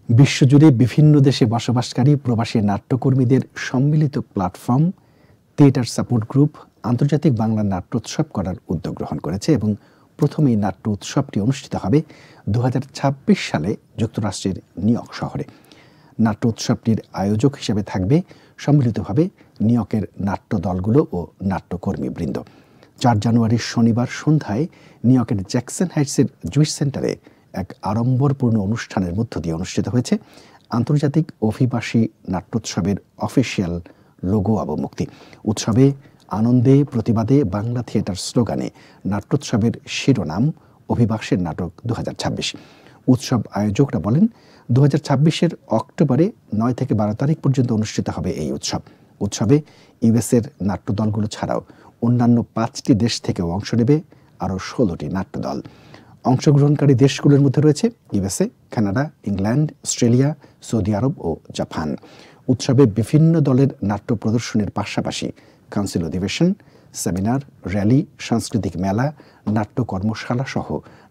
বিশ্বজুড়ে বিভিন্ন দেশে বসবাসকারী প্রবাসী নাট্যকর্মীদের সম্মিলিত প্ল্যাটফর্ম থিয়েটার সাপোর্ট গ্রুপ আন্তর্জাতিক বাংলা নাট্যোৎসব করার উদ্যোগ গ্রহণ করেছে এবং প্রথম এই নাট্য উৎসবটি অনুষ্ঠিত হবে 2026 সালে যুক্তরাষ্ট্রের নিউ ইয়র্ক শহরে। নাট্য উৎসবটির আয়োজক হিসেবে থাকবে সম্মিলিতভাবে নিউ ইয়র্কের নাট্য দলগুলো ও নাট্যকর্মীবৃন্দ। 4 জানুয়ারি শনিবার সন্ধ্যায় নিউ ইয়র্কের জ্যাকসন হাইটসের জুইস সেন্টারে এক আড়ম্বরপূর্ণ অনুষ্ঠানের মধ্য দিয়ে অনুষ্ঠিত হয়েছে আন্তর্জাতিক অভিবাসী নাট্যোৎসবের অফিসিয়াল লোগো অবমুক্তি। উৎসবে আনন্দে প্রতিবাদে বাংলা থিয়েটার স্লোগানে নাট্যোৎসবের শিরোনাম অভিবাসের নাটক 2026। উৎসব আয়োজকরা বলেন 2026-এর অক্টোবরে 9 থেকে 12 তারিখ পর্যন্ত অনুষ্ঠিত হবে এই উৎসব। উৎসবে ইউএসের নাট্যদলগুলো ছাড়াও অন্যান্য 5টি দেশ থেকেও অংশ নেবে আরও 16টি নাট্যদল। অংশগ্রহণকারী দেশগুলোর মধ্যে রয়েছে USA, Canada, England, Australia, Saudi Arab ও জাপান। উৎসবে বিভিন্ন দলের নাট্য প্রদর্শনের পাশাপাশি কাউন্সিল অধিবেশন, সেমিনার, র্যালি, সাংস্কৃতিক মেলা, নাট্য কর্মশালা সহ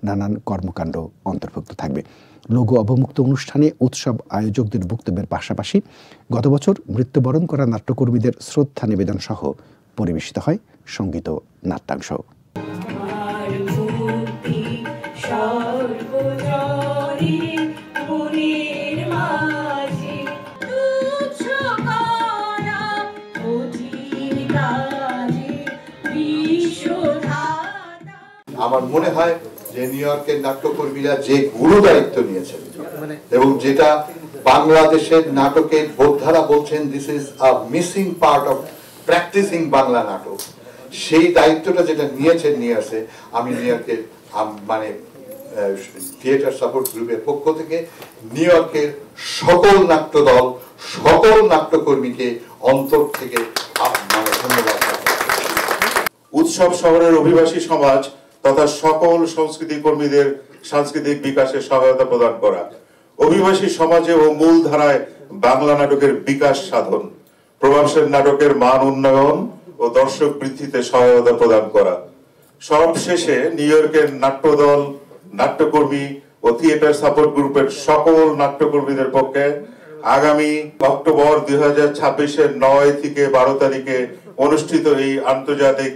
নানান কর্মকাণ্ড অন্তর্ভুক্ত থাকবে। লোগো অবমুক্ত অনুষ্ঠানে উৎসব আয়োজকদের বক্তব্যের পাশাপাশি গত বছর মৃত্যুবরণ করা নাট্যকর্মীদের শ্রদ্ধা নিবেদন সহ পরিবেশিত হয় সঙ্গীত ও নাট্যাংশ। আমার মনে হয় যে নিউ ইয়র্কের নাট্যকর্মীরা যে গুরু দায়িত্ব নিয়েছেন এবং যেটা বাংলাদেশের নাটকের বোদ্ধারা বলছেন this is a missing part of practising Bangla নাটক, সেই দায়িত্বটা যেটা নিয়েছেন নিয়ে আসে, আমি নিউ ইয়র্কের মানে থিয়েটার সাপোর্ট গ্রুপের পক্ষ থেকে নিউ ইয়র্কের সকল নাট্যদল, সকল নাট্যকর্মীকে অন্তর থেকে ধন্যবাদ। উৎসব শহরের অভিবাসী সমাজ তথা সকল সংস্কৃতি কর্মীদের সাংস্কৃতিক বিকাশে সহায়তা প্রদান করা, অভিবাসী সমাজে ও মূল ধারায় বাংলা নাটকের বিকাশ সাধন, প্রবাসের নাটকের মান উন্নয়ন ও দর্শক বৃদ্ধিতে সহায়তা প্রদান করা। সবশেষে নিউ ইয়র্কের নাট্যদল, নাট্যকর্মী ও থিয়েটার সাপোর্ট গ্রুপের সকল নাট্যকর্মীদের পক্ষে আগামী অক্টোবর 2026-এর 9 থেকে 12 তারিখে অনুষ্ঠিত এই আন্তর্জাতিক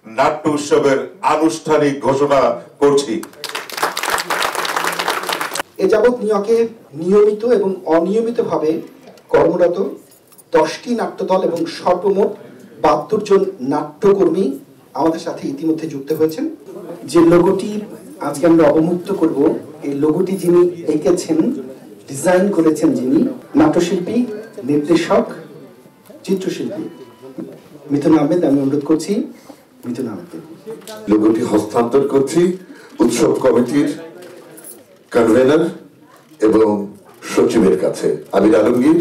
নাট্য উৎসবের আনুষ্ঠানিক ঘোষণা করছি। এ যাবৎ নিউ ইয়র্কে নিয়মিত এবং অনিয়মিতভাবে কর্মরত 10টি নাট্যদল এবং সর্বমোট 72 জন নাট্যকর্মী আমাদের সাথে ইতিমধ্যে যুক্ত হয়েছেন। যে লোগোটি আজকে আমরা অবমুক্ত করব, এই লোগোটি যিনি এঁকেছেন, ডিজাইন করেছেন যিনি নাট্যশিল্পী, নির্দেশক, চিত্রশিল্পী মিথুন আহমেদ। আমি অনুরোধ করছি মিথুন আহমেদ। লোগোটি হস্তান্তর করছি উৎসব কমিটির কনভেনর এবং সচিবের কাছে, আবির আলমগীর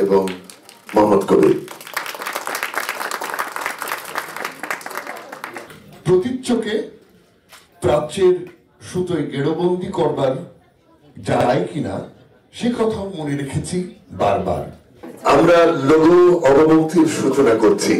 এবং মোহাম্মদ কবির। প্রতীচ্যকে প্রাচ্যের সুতোয় গেড়বন্দি করবার যায় কিনা সে কথাও মনে রেখেছি বারবার। আমরা লোগো অবমুক্তির সূচনা করছি।